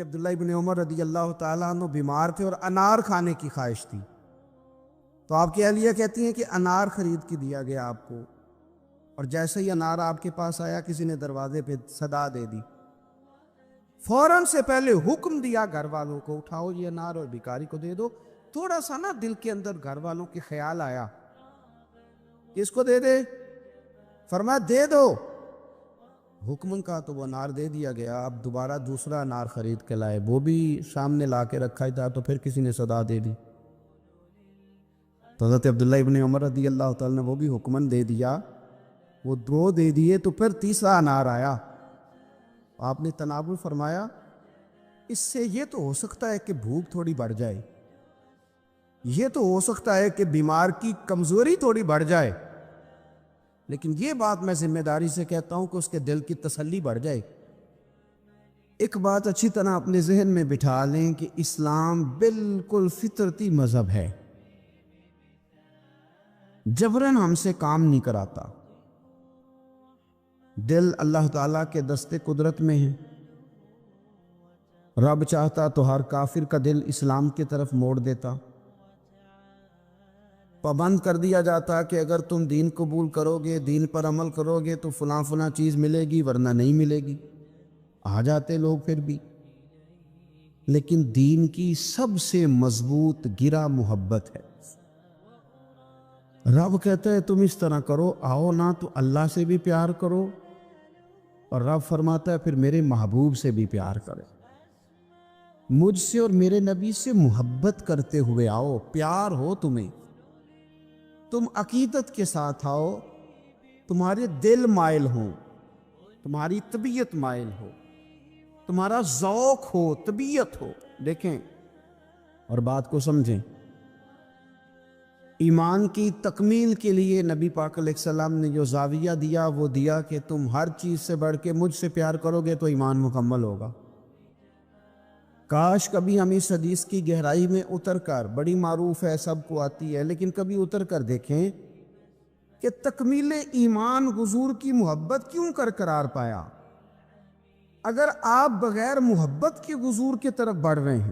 عبداللہ ابن عمر رضی اللہ تعالیٰ عنہ بیمار تھے اور انار کھانے کی خواہش تھی، تو آپ کی اہلیہ کہتی ہیں کہ انار خرید کے دیا گیا آپ کو، اور جیسے ہی انار آپ کے پاس آیا کسی نے دروازے پہ صدا دے دی، فوراً سے پہلے حکم دیا گھر والوں کو اٹھاؤ یہ انار اور بھکاری کو دے دو۔ تھوڑا سا نا دل کے اندر گھر والوں کے خیال آیا کہ اس کو دے دے، فرمایا دے دو، حکم کا تو وہ انار دے دیا گیا۔ اب دوبارہ دوسرا انار خرید کے لائے، وہ بھی سامنے لا کے رکھا ہی تھا، تو پھر کسی نے صدا دے دی، تو حضرت عبداللہ ابن عمر رضی اللہ تعالیٰ نے وہ بھی حکمن دے دیا، وہ دو دے دیے، تو پھر تیسرا انار آیا۔ آپ نے تناول فرمایا اس سے یہ تو ہو سکتا ہے کہ بھوک تھوڑی بڑھ جائے، یہ تو ہو سکتا ہے کہ بیمار کی کمزوری تھوڑی بڑھ جائے، لیکن یہ بات میں ذمہ داری سے کہتا ہوں کہ اس کے دل کی تسلی بڑھ جائے۔ ایک بات اچھی طرح اپنے ذہن میں بٹھا لیں کہ اسلام بالکل فطرتی مذہب ہے، جبراً ہم سے کام نہیں کراتا۔ دل اللہ تعالیٰ کے دست قدرت میں ہے، رب چاہتا تو ہر کافر کا دل اسلام کی طرف موڑ دیتا، پابند کر دیا جاتا کہ اگر تم دین قبول کرو گے، دین پر عمل کرو گے تو فلاں فلاں چیز ملے گی، ورنہ نہیں ملے گی، آ جاتے لوگ پھر بھی۔ لیکن دین کی سب سے مضبوط گرہ محبت ہے۔ رب کہتا ہے تم اس طرح کرو، آؤ نا تو اللہ سے بھی پیار کرو، اور رب فرماتا ہے پھر میرے محبوب سے بھی پیار کرو، مجھ سے اور میرے نبی سے محبت کرتے ہوئے آؤ، پیار ہو تمہیں، تم عقیدت کے ساتھ آؤ، تمہارے دل مائل ہوں، تمہاری طبیعت مائل ہو، تمہارا ذوق ہو، طبیعت ہو۔ دیکھیں اور بات کو سمجھیں، ایمان کی تکمیل کے لیے نبی پاک علیہ السلام نے جو زاویہ دیا وہ دیا کہ تم ہر چیز سے بڑھ کے مجھ سے پیار کرو گے تو ایمان مکمل ہوگا۔ کاش کبھی ہم اس حدیث کی گہرائی میں اتر کر، بڑی معروف ہے، سب کو آتی ہے، لیکن کبھی اتر کر دیکھیں کہ تکمیل ایمان حضور کی محبت کیوں قرار پایا۔ اگر آپ بغیر محبت کے حضور کی طرف بڑھ رہے ہیں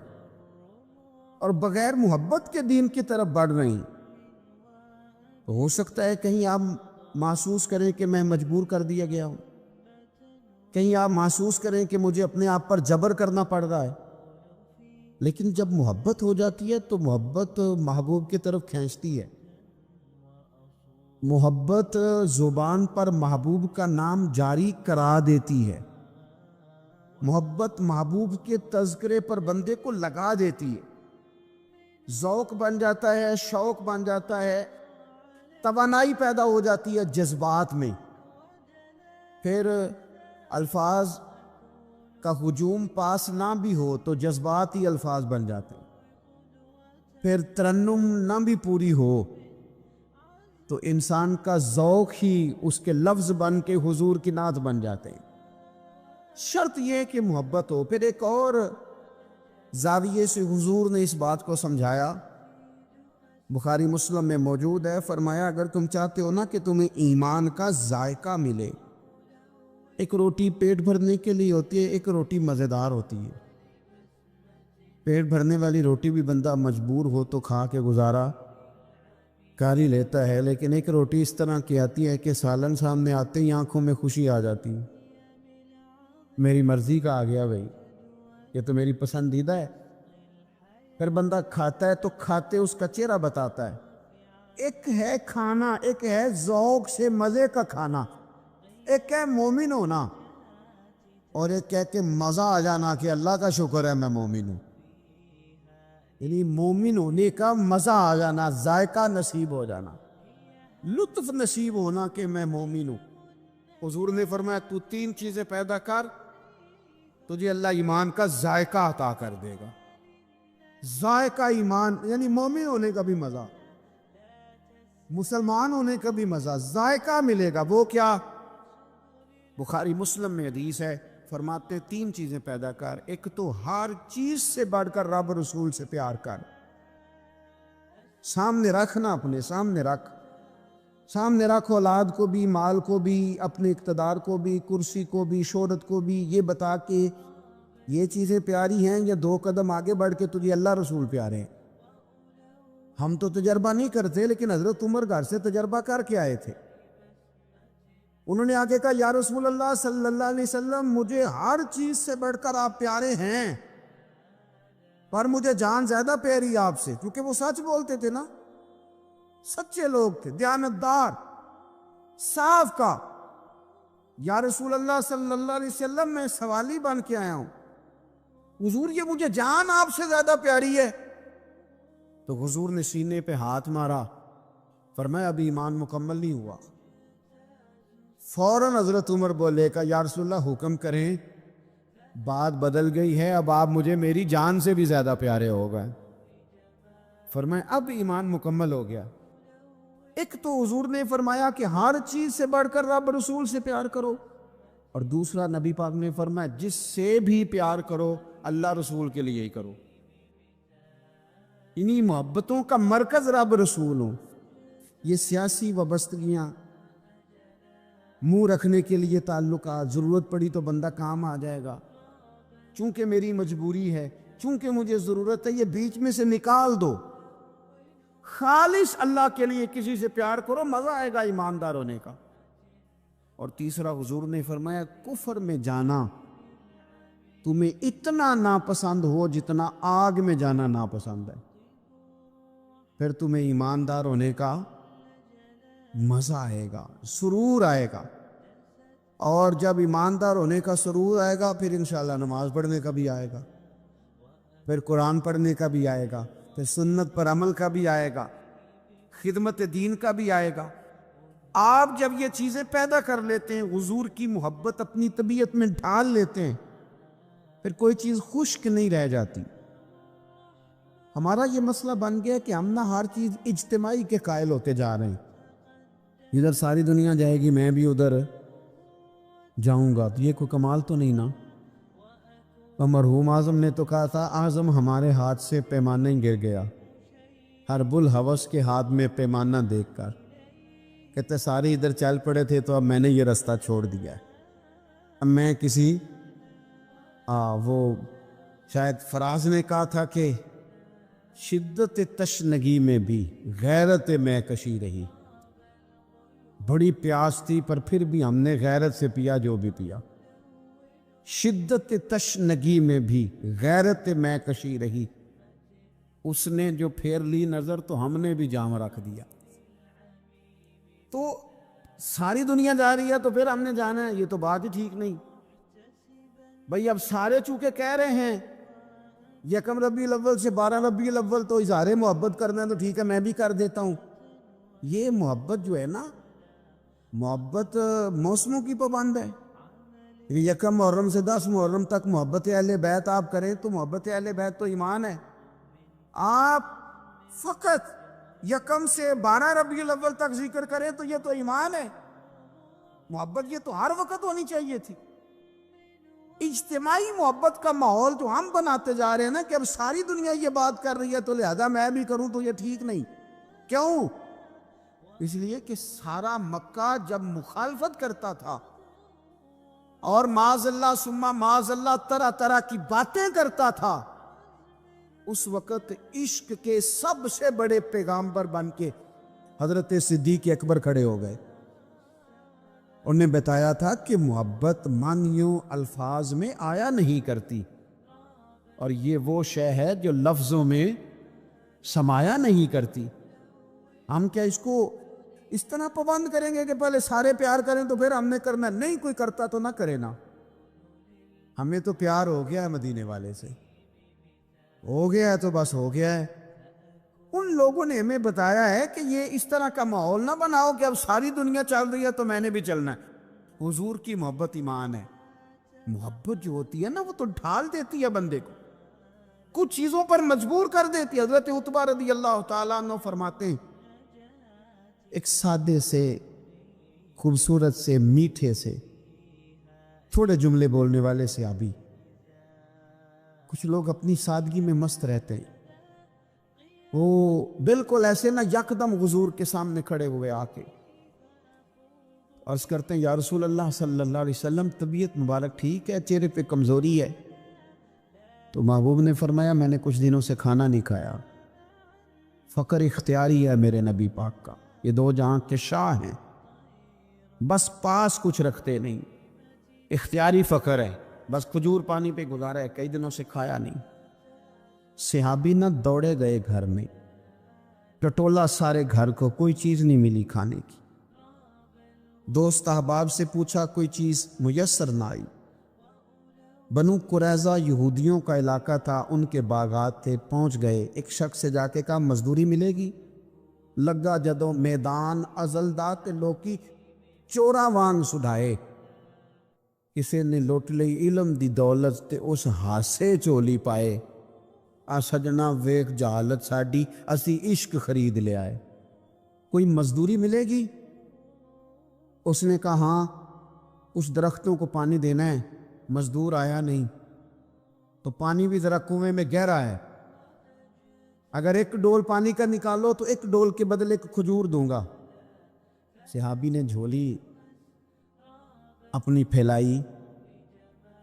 اور بغیر محبت کے دین کی طرف بڑھ رہے ہیں، تو ہو سکتا ہے کہیں آپ محسوس کریں کہ میں مجبور کر دیا گیا ہوں، کہیں آپ محسوس کریں کہ مجھے اپنے آپ پر جبر کرنا پڑ رہا ہے۔ لیکن جب محبت ہو جاتی ہے تو محبت محبوب کی طرف کھینچتی ہے، محبت زبان پر محبوب کا نام جاری کرا دیتی ہے، محبت محبوب کے تذکرے پر بندے کو لگا دیتی ہے، ذوق بن جاتا ہے، شوق بن جاتا ہے، توانائی پیدا ہو جاتی ہے جذبات میں، پھر الفاظ کا ہجوم پاس نہ بھی ہو تو جذبات ہی الفاظ بن جاتے ہیں، پھر ترنم نہ بھی پوری ہو تو انسان کا ذوق ہی اس کے لفظ بن کے حضور کی نعت بن جاتے ہیں۔ شرط یہ کہ محبت ہو۔ پھر ایک اور زاویے سے حضور نے اس بات کو سمجھایا، بخاری مسلم میں موجود ہے، فرمایا اگر تم چاہتے ہو نا کہ تمہیں ایمان کا ذائقہ ملے، ایک روٹی پیٹ بھرنے کے لیے ہوتی ہے، ایک روٹی مزیدار ہوتی ہے۔ پیٹ بھرنے والی روٹی بھی بندہ مجبور ہو تو کھا کے گزارا کر ہی لیتا ہے، لیکن ایک روٹی اس طرح کی آتی ہے کہ سالن سامنے آتے ہی آنکھوں میں خوشی آ جاتی ہے، میری مرضی کا آ گیا بھائی، یہ تو میری پسندیدہ ہے۔ پھر بندہ کھاتا ہے تو کھاتے اس کا چہرہ بتاتا ہے۔ ایک ہے کھانا، ایک ہے ذوق سے مزے کا کھانا، ایک ہے مومن ہونا، اور ایک ہے کہ مزہ آ جانا کہ اللہ کا شکر ہے میں مومن ہوں، یعنی مومن ہونے کا مزہ آ جانا، ذائقہ نصیب ہو جانا، لطف نصیب ہونا کہ میں مومن ہوں۔ حضور نے فرمایا تو تین چیزیں پیدا کر، تجھے اللہ ایمان کا ذائقہ عطا کر دے گا۔ ذائقہ ایمان یعنی مومن ہونے کا بھی مزہ، مسلمان ہونے کا بھی مزہ، ذائقہ ملے گا۔ وہ کیا؟ بخاری مسلم میں حدیث ہے، فرماتے ہیں تین چیزیں پیدا کر، ایک تو ہر چیز سے بڑھ کر رب رسول سے پیار کر، سامنے رکھنا، اپنے سامنے رکھ، سامنے رکھ اولاد کو بھی، مال کو بھی، اپنے اقتدار کو بھی، کرسی کو بھی، شہرت کو بھی، یہ بتا کے یہ چیزیں پیاری ہیں یا 2 قدم آگے بڑھ کے تجھے اللہ رسول پیارے ہیں؟ ہم تو تجربہ نہیں کرتے، لیکن حضرت عمر گھر سے تجربہ کر کے آئے تھے۔ انہوں نے آگے کہا یا رسول اللہ صلی اللہ علیہ وسلم، مجھے ہر چیز سے بڑھ کر آپ پیارے ہیں، پر مجھے جان زیادہ پیاری آپ سے، کیونکہ وہ سچ بولتے تھے نا، سچے لوگ تھے، دیانتدار، صاف کا۔ یا رسول اللہ صلی اللہ علیہ وسلم، میں سوالی بن کے آیا ہوں، حضور یہ مجھے جان آپ سے زیادہ پیاری ہے۔ تو حضور نے سینے پہ ہاتھ مارا، فرمایا ابھی ایمان مکمل نہیں ہوا۔ فوراً حضرت عمر بولے کہ یا رسول اللہ حکم کریں، بات بدل گئی ہے، اب آپ مجھے میری جان سے بھی زیادہ پیارے ہو گئے۔ فرمایا اب ایمان مکمل ہو گیا۔ ایک تو حضور نے فرمایا کہ ہر چیز سے بڑھ کر رب رسول سے پیار کرو، اور دوسرا نبی پاک نے فرمایا جس سے بھی پیار کرو اللہ رسول کے لیے ہی کرو۔ انہی محبتوں کا مرکز رب رسول ہوں۔ یہ سیاسی وابستگیاں، منہ رکھنے کے لیے تعلقات، ضرورت پڑی تو بندہ کام آ جائے گا، چونکہ میری مجبوری ہے، چونکہ مجھے ضرورت ہے، یہ بیچ میں سے نکال دو۔ خالص اللہ کے لیے کسی سے پیار کرو، مزہ آئے گا ایماندار ہونے کا۔ اور تیسرا حضور نے فرمایا کفر میں جانا تمہیں اتنا ناپسند ہو جتنا آگ میں جانا ناپسند ہے، پھر تمہیں ایماندار ہونے کا مزہ آئے گا، سرور آئے گا۔ اور جب ایماندار ہونے کا سرور آئے گا، پھر انشاءاللہ نماز پڑھنے کا بھی آئے گا، پھر قرآن پڑھنے کا بھی آئے گا، پھر سنت پر عمل کا بھی آئے گا، خدمت دین کا بھی آئے گا۔ آپ جب یہ چیزیں پیدا کر لیتے ہیں، حضور کی محبت اپنی طبیعت میں ڈھال لیتے ہیں، پھر کوئی چیز خشک نہیں رہ جاتی۔ ہمارا یہ مسئلہ بن گیا کہ ہم نہ ہر چیز اجتماعی کے قائل ہوتے جا رہے ہیں، ادھر ساری دنیا جائے گی میں بھی ادھر جاؤں گا، تو یہ کوئی کمال تو نہیں نا۔ اور مرحوم اعظم نے تو کہا تھا اعظم ہمارے ہاتھ سے پیمانہ ہی گر گیا، حرب الحوث کے ہاتھ میں پیمانہ دیکھ کر، کہتے سارے ادھر چل پڑے تھے تو اب میں نے یہ رستہ چھوڑ دیا ہے، اب میں کسی وہ شاید فراز نے کہا تھا کہ شدت تشنگی میں بھی غیرت میں کشی رہی، بڑی پیاس تھی پر پھر بھی ہم نے غیرت سے پیا جو بھی پیا، شدت تشنگی میں بھی غیرت میں کشی رہی، اس نے جو پھیر لی نظر تو ہم نے بھی جام رکھ دیا۔ تو ساری دنیا جا رہی ہے تو پھر ہم نے جانا ہے، یہ تو بات ہی ٹھیک نہیں بھئی۔ اب سارے چونکہ کہہ رہے ہیں 1 ربیع الاول سے 12 ربیع الاول تو اظہار محبت کرنا ہے، تو ٹھیک ہے میں بھی کر دیتا ہوں۔ یہ محبت جو ہے نا، محبت موسموں کی پابند ہے۔ 1 محرم سے 10 محرم تک محبت اہل بیت آپ کریں تو محبت اہل بیت تو ایمان ہے۔ آپ فقط 1 سے 12 ربیع الاول تک ذکر کریں تو یہ تو ایمان ہے۔ محبت یہ تو ہر وقت ہونی چاہیے تھی۔ اجتماعی محبت کا ماحول جو ہم بناتے جا رہے ہیں نا کہ اب ساری دنیا یہ بات کر رہی ہے تو لہذا میں بھی کروں، تو یہ ٹھیک نہیں۔ کیوں؟ اس لیے کہ سارا مکہ جب مخالفت کرتا تھا اور معاذ اللہ ثم معاذ اللہ طرح طرح کی باتیں کرتا تھا، اس وقت عشق کے سب سے بڑے پیغامبر بن کے حضرت صدیق اکبر کھڑے ہو گئے۔ انہوں نے بتایا تھا کہ محبت معنیوں الفاظ میں آیا نہیں کرتی، اور یہ وہ شے ہے جو لفظوں میں سمایا نہیں کرتی۔ ہم کیا اس کو اس طرح پابند کریں گے کہ پہلے سارے پیار کریں تو پھر ہم نے کرنا؟ نہیں، کوئی کرتا تو نہ کرے نا۔ ہمیں تو پیار ہو گیا ہے مدینے والے سے، ہو گیا ہے تو بس ہو گیا ہے۔ ان لوگوں نے ہمیں بتایا ہے کہ یہ اس طرح کا ماحول نہ بناؤ کہ اب ساری دنیا چل رہی ہے تو میں نے بھی چلنا ہے۔ حضور کی محبت ایمان ہے۔ محبت جو ہوتی ہے نا وہ تو ڈھال دیتی ہے بندے کو، کچھ چیزوں پر مجبور کر دیتی ہے۔ حضرت عتبہ رضی اللہ تعالیٰ عنہ فرماتے ہیں ایک سادے سے، خوبصورت سے، میٹھے سے، تھوڑے جملے بولنے والے صحابی، کچھ لوگ اپنی سادگی میں مست رہتے ہیں، وہ بالکل ایسے نہ یکدم حضور کے سامنے کھڑے ہوئے آ کے عرض کرتے ہیں یا رسول اللہ صلی اللہ علیہ وسلم طبیعت مبارک ٹھیک ہے، چہرے پہ کمزوری ہے، تو محبوب نے فرمایا میں نے کچھ دنوں سے کھانا نہیں کھایا۔ فقر اختیاری ہے میرے نبی پاک کا، یہ دو جہاں کے شاہ ہیں، بس پاس کچھ رکھتے نہیں، اختیاری فقر ہے، بس کھجور پانی پہ گزارا ہے، کئی دنوں سے کھایا نہیں۔ صحابی نہ دوڑے گئے گھر میں، ٹٹولا سارے گھر کو، کوئی چیز نہیں ملی کھانے کی۔ دوست احباب سے پوچھا، کوئی چیز میسر نہ آئی۔ بنو قریظہ یہودیوں کا علاقہ تھا، ان کے باغات تھے، پہنچ گئے، ایک شخص سے جا کے کہا مزدوری ملے گی؟ لگا جدوں میدان ازلدا تے لوکی چورا وانگ سڈائے، کسی نے لوٹ لئی علم دی دولت تے اس ہاسے چولی پائے، آ سجنا ویکھ جہالت ساڈی، اسی عشق خرید لے آئے۔ کوئی مزدوری ملے گی؟ اس نے کہا ہاں، اس درختوں کو پانی دینا ہے، مزدور آیا نہیں، تو پانی بھی ذرا کنویں میں گہرا ہے، اگر ایک ڈول پانی کا نکالو تو ایک ڈول کے بدلے ایک کھجور دوں گا۔ صحابی نے جھولی اپنی پھیلائی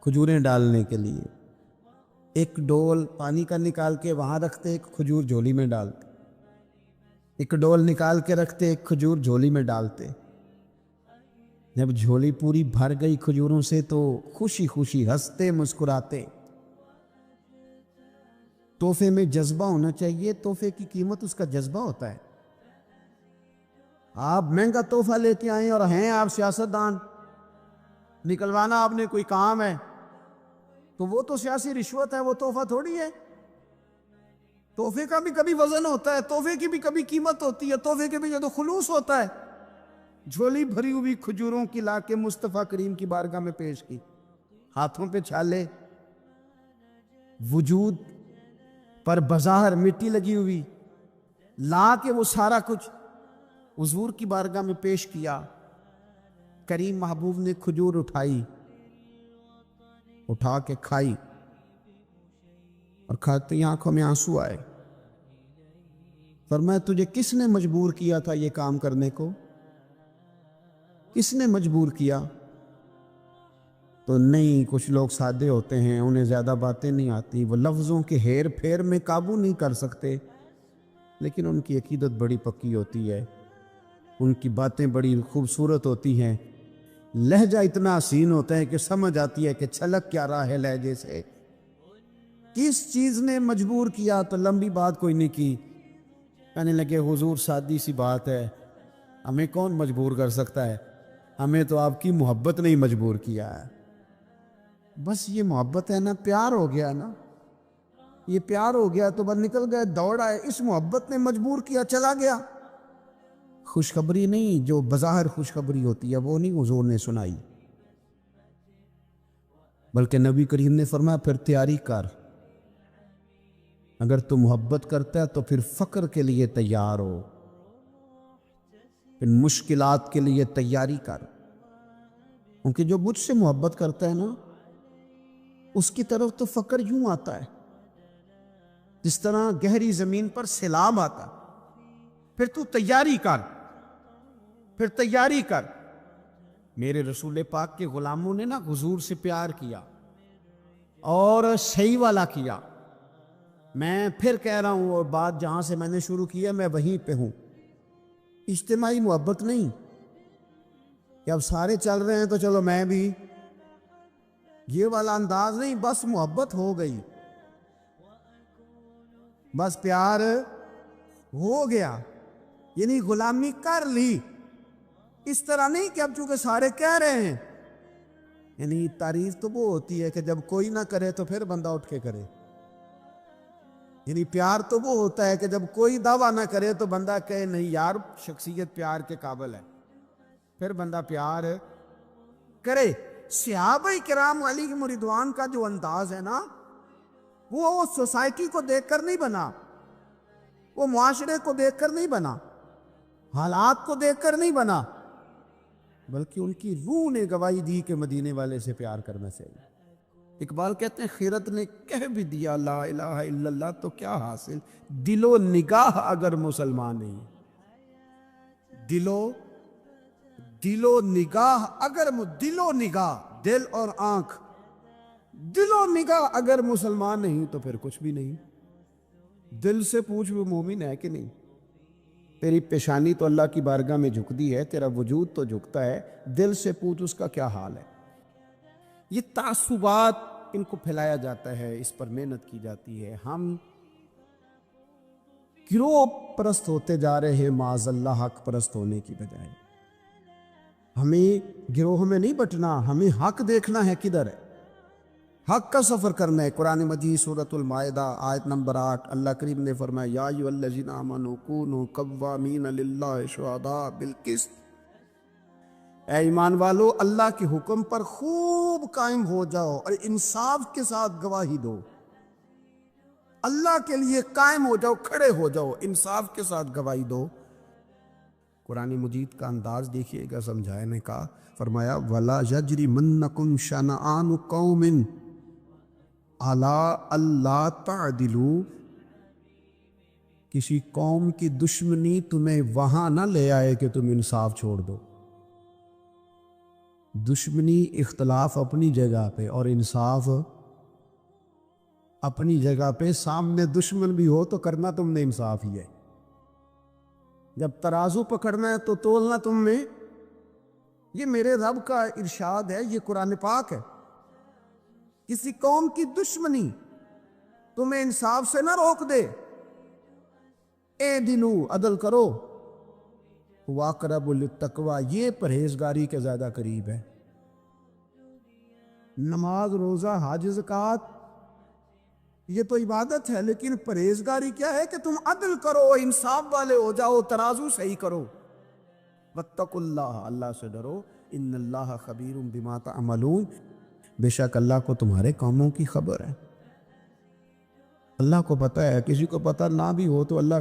کھجوریں ڈالنے کے لیے، ایک ڈول پانی کا نکال کے وہاں رکھتے، ایک کھجور جھولی میں ڈالتے، ایک ڈول نکال کے رکھتے، ایک کھجور جھولی میں ڈالتے۔ جب جھولی پوری بھر گئی کھجوروں سے تو خوشی خوشی ہنستے مسکراتے۔ تحفے میں جذبہ ہونا چاہیے، تحفے کی قیمت اس کا جذبہ ہوتا ہے۔ آپ مہنگا تحفہ لے کے آئیں اور ہیں آپ سیاستدان، نکلوانا آپ نے کوئی کام ہے، تو وہ تو سیاسی رشوت ہے، وہ تحفہ تھوڑی ہے۔ تحفے کا بھی کبھی وزن ہوتا ہے، تحفے کی بھی کبھی قیمت ہوتی ہے، تحفے کے بھی جو خلوص ہوتا ہے۔ جھولی بھری ہوئی کھجوروں کی لا کے مصطفیٰ کریم کی بارگاہ میں پیش کی، ہاتھوں پہ چھالے، وجود پر بظاہر مٹی لگی ہوئی، لا کے وہ سارا کچھ حضور کی بارگاہ میں پیش کیا۔ کریم محبوب نے کھجور اٹھائی، اٹھا کے کھائی، اور کھاتے ہی آنکھوں میں آنسو آئے۔ فرمایا تجھے کس نے مجبور کیا تھا یہ کام کرنے کو؟ کس نے مجبور کیا؟ تو نہیں، کچھ لوگ سادے ہوتے ہیں، انہیں زیادہ باتیں نہیں آتی، وہ لفظوں کے ہیر پھیر میں قابو نہیں کر سکتے، لیکن ان کی عقیدت بڑی پکی ہوتی ہے، ان کی باتیں بڑی خوبصورت ہوتی ہیں، لہجہ اتنا حسین ہوتا ہے کہ سمجھ آتی ہے کہ چھلک کیا رہا ہے لہجے سے۔ کس چیز نے مجبور کیا؟ تو لمبی بات کوئی نہیں کی، کہنے لگے حضور سادی سی بات ہے، ہمیں کون مجبور کر سکتا ہے، ہمیں تو آپ کی محبت نے ہی مجبور کیا ہے۔ بس یہ محبت ہے نا، پیار ہو گیا نا، یہ پیار ہو گیا تو بس نکل گئے، دوڑ آئے، اس محبت نے مجبور کیا، چلا گیا۔ خوشخبری نہیں، جو بظاہر خوشخبری ہوتی ہے وہ نہیں حضور نے سنائی، بلکہ نبی کریم نے فرمایا پھر تیاری کر، اگر تو محبت کرتا ہے تو پھر فقر کے لیے تیار ہو، پھر مشکلات کے لیے تیاری کر، کیونکہ جو مجھ سے محبت کرتا ہے نا اس کی طرف تو فقر یوں آتا ہے جس طرح گہری زمین پر سیلاب آتا۔ پھر تو تیاری کر، پھر تیاری کر۔ میرے رسول پاک کے غلاموں نے نا حضور سے پیار کیا اور صحیح والا کیا۔ میں پھر کہہ رہا ہوں، اور بات جہاں سے میں نے شروع کیا میں وہیں پہ ہوں، اجتماعی محبت نہیں کہ اب سارے چل رہے ہیں تو چلو میں بھی، یہ والا انداز نہیں، بس محبت ہو گئی، بس پیار ہو گیا، یعنی غلامی کر لی۔ اس طرح نہیں کہ اب چونکہ سارے کہہ رہے ہیں، یعنی تعریف تو وہ ہوتی ہے کہ جب کوئی نہ کرے تو پھر بندہ اٹھ کے کرے، یعنی پیار تو وہ ہوتا ہے کہ جب کوئی دعویٰ نہ کرے تو بندہ کہے نہیں یار شخصیت پیار کے قابل ہے، پھر بندہ پیار کرے۔ صحابہ کرام علیہم رضوان کا جو انداز ہے نا، وہ سوسائٹی کو دیکھ کر نہیں بنا، وہ معاشرے کو دیکھ کر نہیں بنا، حالات کو دیکھ کر نہیں بنا، بلکہ ان کی روح نے گواہی دی کہ مدینے والے سے پیار کرنا چاہیے۔ اقبال کہتے ہیں خیرت نے کہہ بھی دیا لا الہ الا اللہ تو کیا حاصل، دل و نگاہ اگر مسلمان نہیں، دل و نگاہ اگر دل و نگاہ، دل اور آنکھ دل و نگاہ اگر مسلمان نہیں تو پھر کچھ بھی نہیں. دل سے پوچھ وہ مومن ہے کہ نہیں. تیری پیشانی تو اللہ کی بارگاہ میں جھکتی ہے، تیرا وجود تو جھکتا ہے، دل سے پوچھ اس کا کیا حال ہے. یہ تعصبات ان کو پھیلایا جاتا ہے، اس پر محنت کی جاتی ہے. ہم گروہ پرست ہوتے جا رہے ہیں معاذ اللہ حق پرست ہونے کی بجائے. ہمیں گروہ میں نہیں بٹنا، ہمیں حق دیکھنا ہے کدھر ہے، حق کا سفر کرنا ہے. قرآن مجید سورۃ المائدہ آیت نمبر 8 اللہ کریم نے فرمایا یا ایھا الذین آمنوا کونوا قوامین للہ شہداء بالقسط. اے ایمان والو، اللہ کے حکم پر خوب قائم ہو جاؤ اور انصاف کے ساتھ گواہی دو. اللہ کے لیے قائم ہو جاؤ، کھڑے ہو جاؤ، انصاف کے ساتھ گواہی دو. قرآن مجید کا انداز دیکھیے گا سمجھانے کا. فرمایا وَلَا يَجْرِمَنَّكُمْ شَنَآنُ قَوْمٍ عَلَىٰ أَلَّا تَعْدِلُوا. کسی قوم کی دشمنی تمہیں وہاں نہ لے آئے کہ تم انصاف چھوڑ دو. دشمنی اختلاف اپنی جگہ پہ اور انصاف اپنی جگہ پہ. سامنے دشمن بھی ہو تو کرنا تم نے انصاف ہی ہے. جب ترازو پکڑنا ہے تو تولنا تم نے. یہ میرے رب کا ارشاد ہے، یہ قرآن پاک ہے. کسی قوم کی دشمنی تمہیں انصاف سے نہ روک دے. اے دلو، عدل کرو. واقرب للتقویٰ، یہ پرہیزگاری کے زیادہ قریب ہے. نماز، روزہ، حج، زکوٰۃ یہ تو عبادت ہے، لیکن پرہیزگاری کیا ہے کہ تم عدل کرو، انصاف والے ہو جاؤ، ترازو صحیح کرو. واتقوا اللہ، اللہ سے ڈرو. ان اللہ خبیر بما تعملون، بے شک اللہ کو تمہارے کاموں کی خبر ہے. اللہ کو پتہ ہے. کسی کو پتہ نہ بھی ہو تو اللہ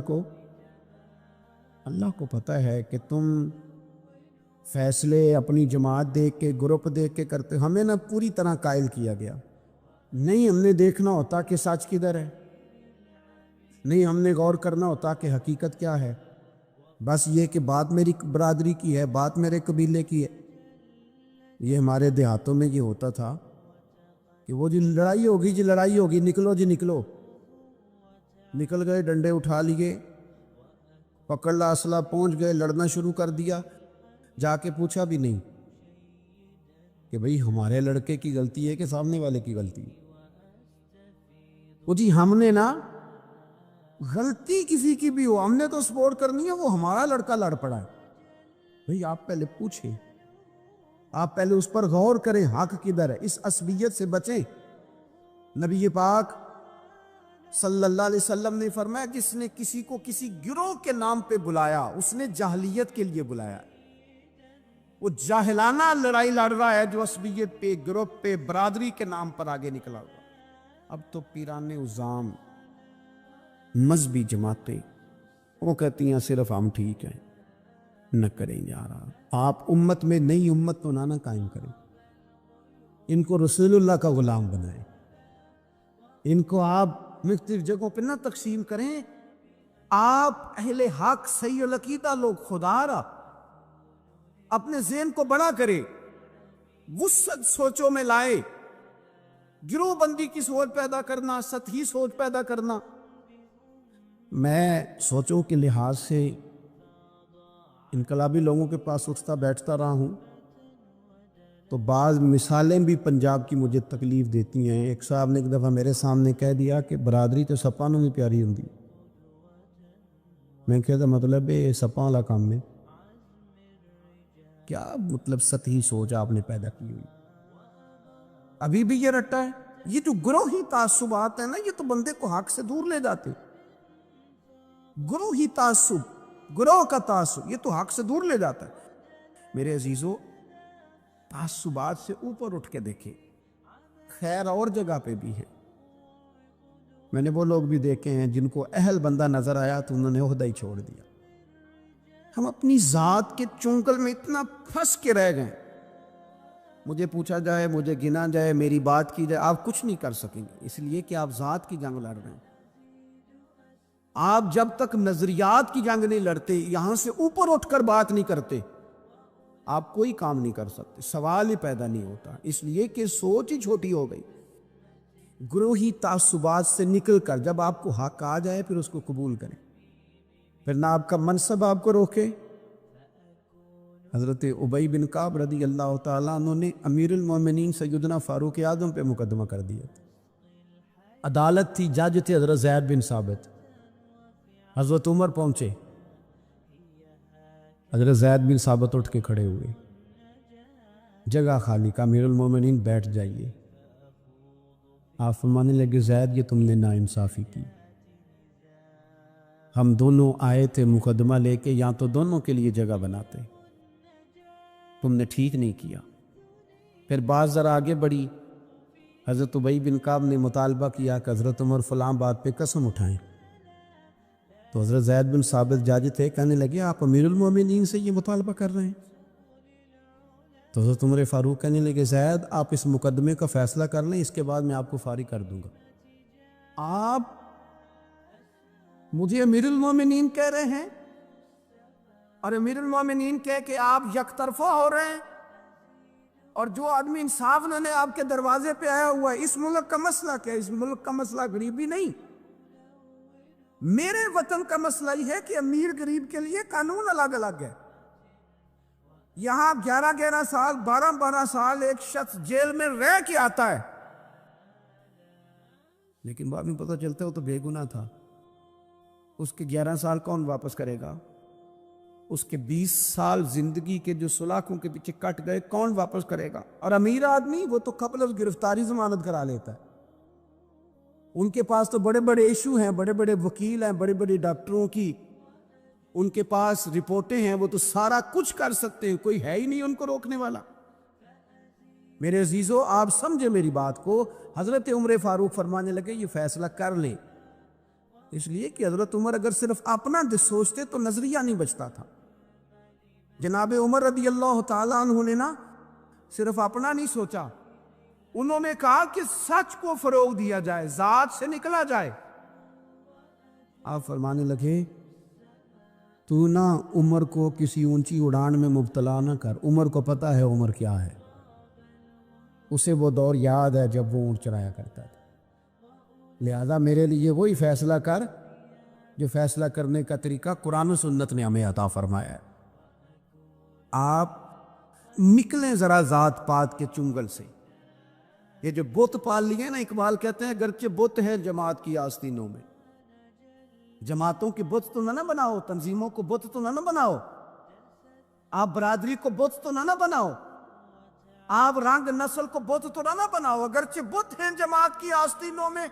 کو پتہ ہے کہ تم فیصلے اپنی جماعت دیکھ کے، گروپ دیکھ کے کرتے. ہمیں نہ پوری طرح قائل کیا گیا. نہیں ہم نے دیکھنا ہوتا کہ سچ کدھر ہے، نہیں ہم نے غور کرنا ہوتا کہ حقیقت کیا ہے. بس یہ کہ بات میری برادری کی ہے، بات میرے قبیلے کی ہے. یہ ہمارے دیہاتوں میں یہ ہوتا تھا کہ وہ جی لڑائی ہوگی، نکلو جی نکلو. نکل گئے، ڈنڈے اٹھا لیے، پکڑ لا اسلحہ، پہنچ گئے، لڑنا شروع کر دیا. جا کے پوچھا بھی نہیں کہ بھئی ہمارے لڑکے کی غلطی ہے کہ سامنے والے کی غلطی ہے. وہ جی ہم نے نا غلطی کسی کی بھی ہو، ہم نے تو سپورٹ کرنی ہے، وہ ہمارا لڑکا لڑ پڑا ہے. بھئی آپ پہلے پوچھیں، آپ پہلے اس پر غور کریں حق کدھر ہے. اس عصبیت سے بچیں. نبی پاک صلی اللہ علیہ وسلم نے فرمایا جس نے کسی کو کسی گروہ کے نام پہ بلایا اس نے جاہلیت کے لیے بلایا. وہ جاہلانہ لڑائی لڑ رہا ہے جو عصبیت پہ، گروپ پہ، برادری کے نام پر آگے نکلا ہوا. اب تو پیران عظام، مذہبی جماعتیں وہ کہتی ہیں صرف ہم ٹھیک ہیں، نہ کریں جا رہا. آپ امت میں نئی امت تو نہ قائم کریں. ان کو رسول اللہ کا غلام بنائیں. ان کو آپ مختلف جگہوں پہ نہ تقسیم کریں. آپ اہل حق، صحیح العقیدہ لوگ، خدا را اپنے ذہن کو بڑا کرے، وسعت سوچوں میں لائے. گروہ بندی کی سوچ پیدا کرنا، سطحی سوچ پیدا کرنا. میں سوچوں کے لحاظ سے انقلابی لوگوں کے پاس اٹھتا بیٹھتا رہا ہوں تو بعض مثالیں بھی پنجاب کی مجھے تکلیف دیتی ہیں. ایک صاحب نے ایک دفعہ میرے سامنے کہہ دیا کہ برادری تو سپاں نوں بھی پیاری ہوں. میں کہتا مطلب یہ سپاں والا کام ہے کیا؟ مطلب سطحی سوچ آپ نے پیدا کی ہوئی. ابھی بھی یہ رٹا ہے. یہ جو گروہی تعصبات ہیں نا، یہ تو بندے کو حق سے دور لے جاتے. گروہی تعصب، گروہ کا تعصب، یہ تو حق سے دور لے جاتا ہے. میرے عزیزو، تعصبات سے اوپر اٹھ کے دیکھیں. خیر اور جگہ پہ بھی ہے. میں نے وہ لوگ بھی دیکھے ہیں جن کو اہل بندہ نظر آیا تو انہوں نے عہدہ ہی چھوڑ دیا. ہم اپنی ذات کے چونکل میں اتنا پھنس کے رہ گئے. مجھے پوچھا جائے، مجھے گنا جائے، میری بات کی جائے، آپ کچھ نہیں کر سکیں گے، اس لیے کہ آپ ذات کی جنگ لڑ رہے ہیں. آپ جب تک نظریات کی جنگ نہیں لڑتے، یہاں سے اوپر اٹھ کر بات نہیں کرتے، آپ کوئی کام نہیں کر سکتے. سوال ہی پیدا نہیں ہوتا، اس لیے کہ سوچ ہی چھوٹی ہو گئی. گروہی تعصبات سے نکل کر جب آپ کو حق آ جائے پھر اس کو قبول کریں، پھر نہ آپ کا منصب آپ کو روکے۔ حضرت ابی بن کعب رضی اللہ تعالیٰ عنہ نے امیر المومنین سیدنا فاروق اعظم پہ مقدمہ کر دیا تھا۔ عدالت تھی، جج تھے حضرت زید بن ثابت۔ حضرت عمر پہنچے، حضرت زید بن ثابت اٹھ کے کھڑے ہوئے، جگہ خالی کا، امیر المومنین بیٹھ جائیے۔ آپ فرمانے لگے زید یہ تم نے ناانصافی کی، ہم دونوں آئے تھے مقدمہ لے کے، یا تو دونوں کے لیے جگہ بناتے، تم نے ٹھیک نہیں کیا۔ پھر بات ذرا آگے بڑھی، حضرت ابی بن کعب نے مطالبہ کیا کہ حضرت عمر فلاں بات پہ قسم اٹھائیں، تو حضرت زید بن ثابت جاج تھے، کہنے لگے آپ امیر المومنین سے یہ مطالبہ کر رہے ہیں؟ تو حضرت عمر فاروق کہنے لگے زید آپ اس مقدمے کا فیصلہ کر لیں، اس کے بعد میں آپ کو فارغ کر دوں گا۔ آپ مجھے امیر المومنین کہہ رہے ہیں، اور امیر المومنین کہہ کہ آپ یک طرفہ ہو رہے ہیں، اور جو آدمی انصاف لینے آپ کے دروازے پہ آیا ہوا ہے، اس ملک کا مسئلہ کیا ہے؟ اس ملک کا مسئلہ غریبی نہیں، میرے وطن کا مسئلہ یہ ہے کہ امیر غریب کے لیے قانون الگ الگ ہے۔ یہاں 11 سال 12 سال ایک شخص جیل میں رہ کے آتا ہے، لیکن بعد میں پتہ چلتا ہے وہ تو بے گناہ تھا، اس کے 11 سال کون واپس کرے گا؟ اس کے 20 سال زندگی کے جو سلاخوں کے پیچھے کٹ گئے کون واپس کرے گا؟ اور امیر آدمی وہ تو قبل از گرفتاری ضمانت کرا لیتا ہے، ان کے پاس تو بڑے بڑے ایشو ہیں، بڑے بڑے وکیل ہیں، بڑے بڑے ڈاکٹروں کی ان کے پاس رپورٹیں ہیں، وہ تو سارا کچھ کر سکتے ہیں، کوئی ہے ہی نہیں ان کو روکنے والا۔ میرے عزیزو آپ سمجھے میری بات کو، حضرت عمر فاروق فرمانے لگے یہ فیصلہ کر لیں، اس لیے کہ حضرت عمر اگر صرف اپنا سوچتے تو نظریہ نہیں بچتا تھا۔ جناب عمر رضی اللہ تعالیٰ عنہ نے نا صرف اپنا نہیں سوچا، انہوں نے کہا کہ سچ کو فروغ دیا جائے، ذات سے نکلا جائے۔ آپ فرمانے لگے تو نہ عمر کو کسی اونچی اڑان میں مبتلا نہ کر، عمر کو پتہ ہے عمر کیا ہے، اسے وہ دور یاد ہے جب وہ اونٹ چرایا کرتا تھا، لہذا میرے لیے وہی فیصلہ کر جو فیصلہ کرنے کا طریقہ قرآن و سنت نے ہمیں عطا فرمایا ہے۔ آپ نکلیں ذرا ذات پات کے چنگل سے، یہ جو بت پال لیے نا، اقبال کہتے ہیں گرچہ بت ہیں جماعت کی آستینوں میں، جماعتوں کے بت تو نہ بناؤ، تنظیموں کو بت تو نہ بناؤ، آپ برادری کو بت تو نہ بناؤ، آپ رنگ نسل کو بت تو نہ بناؤ، اگرچہ بت ہیں جماعت کی آستینوں میں،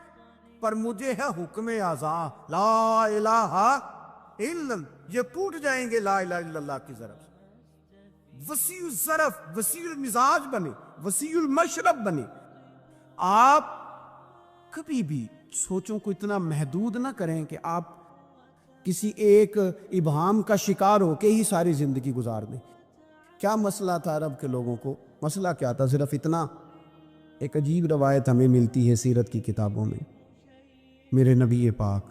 پر مجھے ہے حکم اعظاں لا الہ الا اللہ، یہ ٹوٹ جائیں گے لا الہ الا اللہ کی ضرب سے۔ وسیع الظرف، وسیع المزاج بنے، وسیع المشرب بنے۔ آپ کبھی بھی سوچوں کو اتنا محدود نہ کریں کہ آپ کسی ایک ابہام کا شکار ہو کے ہی ساری زندگی گزار دیں۔ کیا مسئلہ تھا عرب کے لوگوں کو؟ مسئلہ کیا تھا؟ صرف اتنا، ایک عجیب روایت ہمیں ملتی ہے سیرت کی کتابوں میں، میرے نبی پاک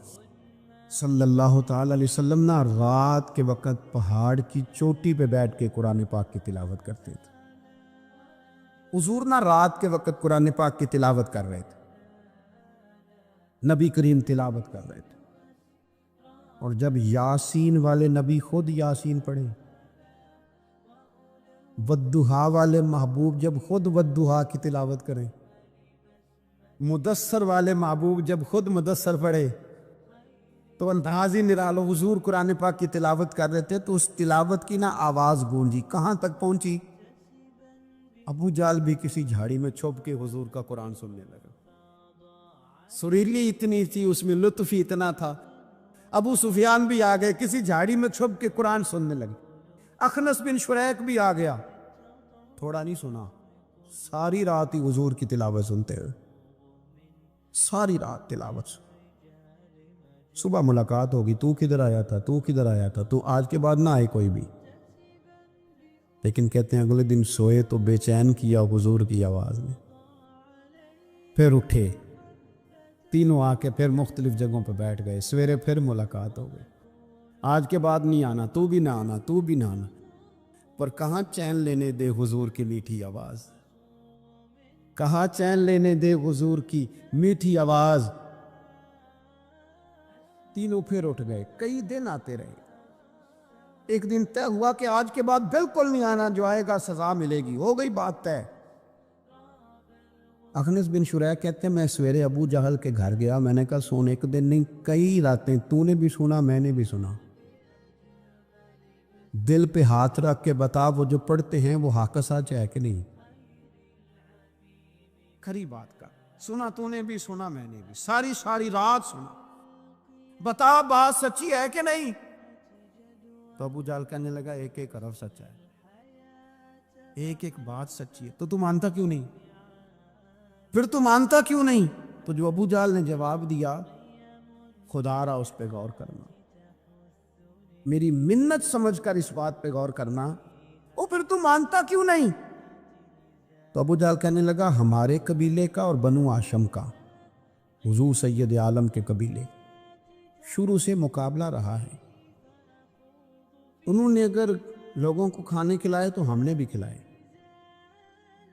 صلی اللہ تعالی علیہ وسلم نا رات کے وقت پہاڑ کی چوٹی پہ بیٹھ کے قرآن پاک کی تلاوت کرتے تھے۔ حضور نا رات کے وقت قرآن پاک کی تلاوت کر رہے تھے، نبی کریم تلاوت کر رہے تھے، اور جب یاسین والے نبی خود یاسین پڑھے، والضحیٰ والے محبوب جب خود والضحیٰ کی تلاوت کریں، مدثر والے محبوب جب خود مدثر پڑھے، تو انداز ہی نرالو۔ حضور قرآن پاک کی تلاوت کر رہے تھے تو اس تلاوت کی نا آواز گونجی، کہاں تک پہنچی؟ ابو جال بھی کسی جھاڑی میں چھپ کے حضور کا قرآن سننے لگا، سریلی اتنی تھی اس میں، لطف ہی اتنا تھا۔ ابو سفیان بھی آ گئے، کسی جھاڑی میں چھپ کے قرآن سننے لگے۔ اخنس بن شریک بھی آ گیا، تھوڑا نہیں سنا، ساری رات ہی حضور کی تلاوت سنتے ہوئے، ساری رات تلاوت سن۔ صبح ملاقات ہوگی، تو کدھر آیا تھا، تو کدھر آیا تھا، تو آج کے بعد نہ آئے کوئی بھی، لیکن کہتے ہیں اگلے دن سوئے تو بے چین کیا حضور کی آواز نے، پھر اٹھے، تینوں آ کے پھر مختلف جگہوں پہ بیٹھ گئے، سویرے پھر ملاقات ہو گئی، آج کے بعد نہیں آنا، تو بھی نہ آنا، تو بھی نہ آنا، پر کہاں چین لینے دے حضور کی میٹھی آواز۔ کہا چین لینے دے حضور کی میٹھی آواز. تینوں پھر اٹھ گئے. کئی دن آتے رہے. ایک دن طے ہوا کہ آج کے بعد بالکل نہیں آنا, جو آئے گا سزا ملے گی. ہو گئی بات طے. اخنس بن شریح کہتے ہیں میں سویرے ابو جہل کے گھر گیا. میں نے کہا سن ایک دن نہیں کئی راتیں تو نے بھی سنا میں نے بھی سنا. دل پہ ہاتھ رکھ کے بتا وہ جو پڑھتے ہیں وہ حق سچ ہے کہ نہیں؟ کھری بات کا سنا تو نے بھی سنا میں نے بھی ساری رات سنا. بتا بات سچی ہے کہ نہیں؟ تو ابو جہل کہنے لگا ایک ایک حرف سچا ہے, ایک ایک بات سچی ہے. تو تو مانتا کیوں نہیں؟ پھر تو مانتا کیوں نہیں؟ تو جو ابو جہل نے جواب دیا خدا را اس پہ غور کرنا, میری منت سمجھ کر اس بات پہ غور کرنا. او پھر تو مانتا کیوں نہیں؟ تو ابو جہل کہنے لگا ہمارے قبیلے کا اور بنو ہاشم کا, حضور سید عالم کے قبیلے, شروع سے مقابلہ رہا ہے. انہوں نے اگر لوگوں کو کھانے کھلائے تو ہم نے بھی کھلائے,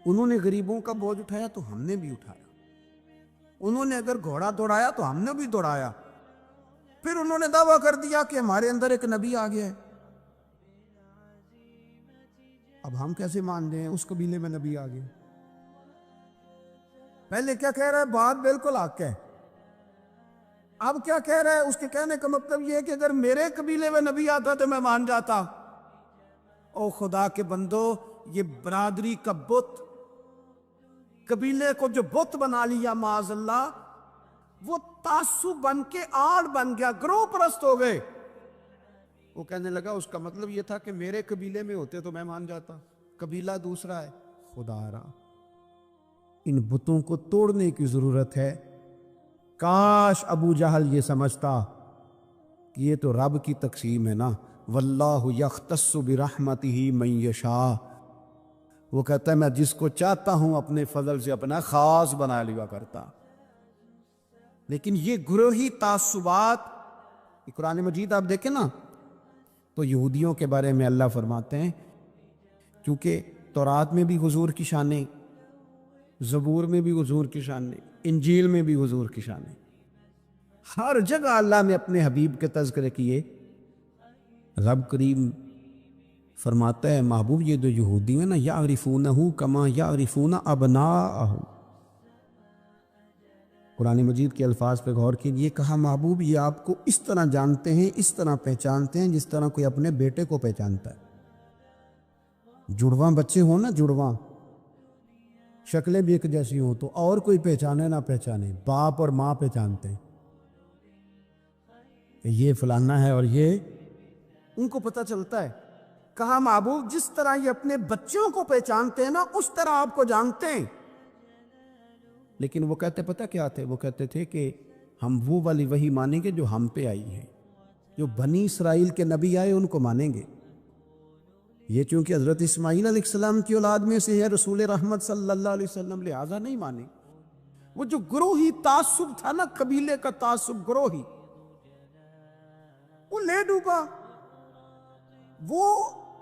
انہوں نے غریبوں کا بوجھ اٹھایا تو ہم نے بھی اٹھایا, انہوں نے اگر گھوڑا دوڑایا تو ہم نے بھی دوڑایا. پھر انہوں نے دعویٰ کر دیا کہ ہمارے اندر ایک نبی آ گیا ہے. اب ہم کیسے مان دیں اس قبیلے میں نبی آ گئے؟ پہلے کیا کہہ رہا ہے؟ بات بالکل حق ہے. اب کیا کہہ رہا ہے؟ اس کے کہنے کا مطلب یہ ہے کہ اگر میرے قبیلے میں نبی آتا تو میں مان جاتا. او خدا کے بندو, یہ برادری کا بت, قبیلے کو جو بت بنا لیا معاذ اللہ, وہ تعصب بن کے آڑ بن گیا, گروہ پرست ہو گئے. وہ کہنے لگا اس کا مطلب یہ تھا کہ میرے قبیلے میں ہوتے تو میں مان جاتا, قبیلہ دوسرا ہے. خدا را ان بتوں کو توڑنے کی ضرورت ہے. کاش ابو جہل یہ سمجھتا کہ یہ تو رب کی تقسیم ہے نا, واللہ یختص برحمتہ من یشاء. وہ کہتا ہے میں جس کو چاہتا ہوں اپنے فضل سے اپنا خاص بنا لیا کرتا. لیکن یہ گروہی تعصبات, قرآن مجید آپ دیکھیں نا تو یہودیوں کے بارے میں اللہ فرماتے ہیں کیونکہ تورات میں بھی حضور کی شانیں, زبور میں بھی حضور کی شانیں, انجیل میں بھی حضور کی شانیں, ہر جگہ اللہ نے اپنے حبیب کے تذکرے کیے. رب کریم فرماتا ہے محبوب یہ جو یہودی ہیں نا یعرفونہ کما یعرفون ابناءہم. قرآن مجید کے الفاظ پہ غور کیجئے, کہا محبوب یہ آپ کو اس طرح جانتے ہیں, اس طرح پہچانتے ہیں جس طرح کوئی اپنے بیٹے کو پہچانتا ہے. جڑواں بچے ہوں نا, جڑواں شکلیں بھی ایک جیسی ہوں تو اور کوئی پہچانے نہ پہچانے, باپ اور ماں پہچانتے ہیں کہ یہ فلانا ہے اور یہ, ان کو پتہ چلتا ہے. کہا محبوب جس طرح یہ اپنے بچوں کو پہچانتے ہیں نا اس طرح آپ کو جانتے ہیں. لیکن وہ کہتے پتہ کیا تھے؟ وہ کہتے تھے کہ ہم وہ والی وحی مانیں گے جو ہم پہ آئی ہے, جو بنی اسرائیل کے نبی آئے ان کو مانیں گے. یہ چونکہ حضرت اسماعیل علیہ السلام کی اولاد میں سے ہے رسول رحمت صلی اللہ علیہ وسلم, لہٰذا نہیں مانے. وہ جو گروہی تعصب تھا نا, قبیلے کا تعصب گروہی, وہ لے ڈوبا. وہ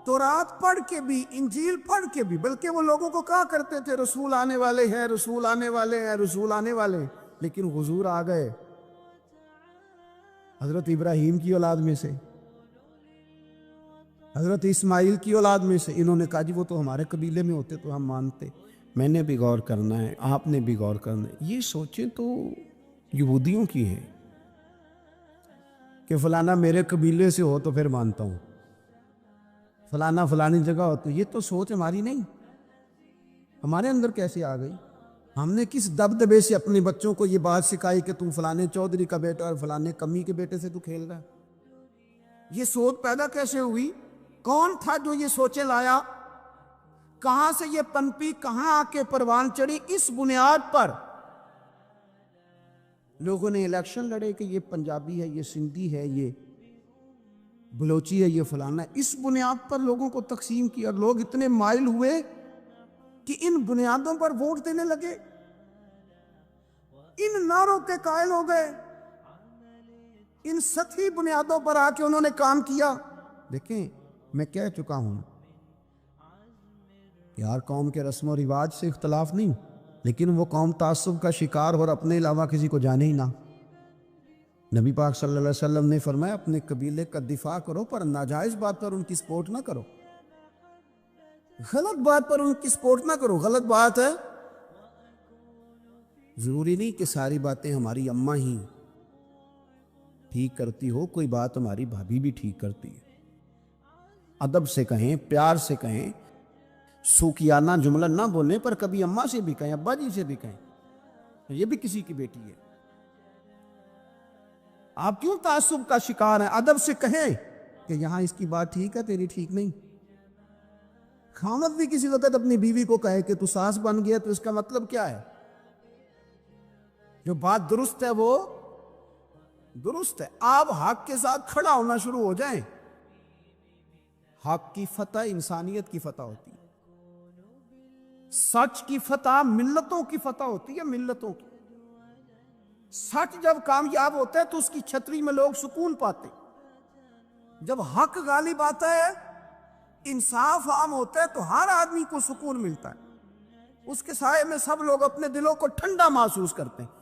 تورات پڑھ کے بھی, انجیل پڑھ کے بھی, بلکہ وہ لوگوں کو کہا کرتے تھے رسول آنے والے ہیں, رسول آنے والے ہیں, رسول آنے والے ہیں. لیکن حضور آ گئے حضرت ابراہیم کی اولاد میں سے, حضرت اسماعیل کی اولاد میں سے. انہوں نے کہا جی وہ تو ہمارے قبیلے میں ہوتے تو ہم مانتے. میں نے بھی غور کرنا ہے, آپ نے بھی غور کرنا ہے. یہ سوچیں تو یہودیوں کی ہے کہ فلانا میرے قبیلے سے ہو تو پھر مانتا ہوں, فلانا فلانی جگہ ہو تو. یہ تو سوچ ہماری نہیں, ہمارے اندر کیسے آ گئی؟ ہم نے کس دبدبے سے اپنے بچوں کو یہ بات سکھائی کہ تم فلانے چودھری کا بیٹا اور فلانے کمی کے بیٹے سے تو کھیل رہا ہے؟ یہ سوچ پیدا کیسے ہوئی؟ کون تھا جو یہ سوچے لایا؟ کہاں سے یہ پنپی, کہاں آ کے پروان چڑھی؟ اس بنیاد پر لوگوں نے الیکشن لڑے کہ یہ پنجابی ہے, یہ سندھی ہے, یہ بلوچی ہے, یہ فلانا ہے. اس بنیاد پر لوگوں کو تقسیم کیا. لوگ اتنے مائل ہوئے کہ ان بنیادوں پر ووٹ دینے لگے, ان نعروں کے قائل ہو گئے, ان سطحی بنیادوں پر آ کے انہوں نے کام کیا. دیکھیں میں کہہ چکا ہوں کہ ہر قوم کے رسم و رواج سے اختلاف نہیں, لیکن وہ قوم تعصب کا شکار اور اپنے علاوہ کسی کو جانے ہی نہ۔ نبی پاک صلی اللہ علیہ وسلم نے فرمایا اپنے قبیلے کا دفاع کرو پر ناجائز بات پر ان کی سپورٹ نہ کرو، غلط بات پر ان کی سپورٹ نہ کرو۔ غلط بات ہے، ضروری نہیں کہ ساری باتیں ہماری اماں ہی ٹھیک کرتی ہو، کوئی بات ہماری بھابھی بھی ٹھیک کرتی ہے۔ ادب سے کہیں، پیار سے کہیں، سوکیانہ جملہ نہ بولیں، پر کبھی اماں سے بھی کہیں، ابا جی سے بھی کہیں، یہ بھی کسی کی بیٹی ہے۔ آپ کیوں تعصب کا شکار ہیں؟ ادب سے کہیں کہ یہاں اس کی بات ٹھیک ہے، تیری ٹھیک نہیں۔ خامد بھی کسی وقت اپنی بیوی کو کہے کہ تو ساس بن گیا، تو اس کا مطلب کیا ہے؟ جو بات درست ہے وہ درست ہے۔ آپ حق کے ساتھ کھڑا ہونا شروع ہو جائیں، حق کی فتح انسانیت کی فتح ہوتی ہے، سچ کی فتح ملتوں کی فتح ہوتی ہے، ملتوں کی۔ سچ جب کامیاب ہوتا ہے تو اس کی چھتری میں لوگ سکون پاتے، جب حق غالب آتا ہے، انصاف عام ہوتا ہے، تو ہر آدمی کو سکون ملتا ہے، اس کے سائے میں سب لوگ اپنے دلوں کو ٹھنڈا محسوس کرتے ہیں۔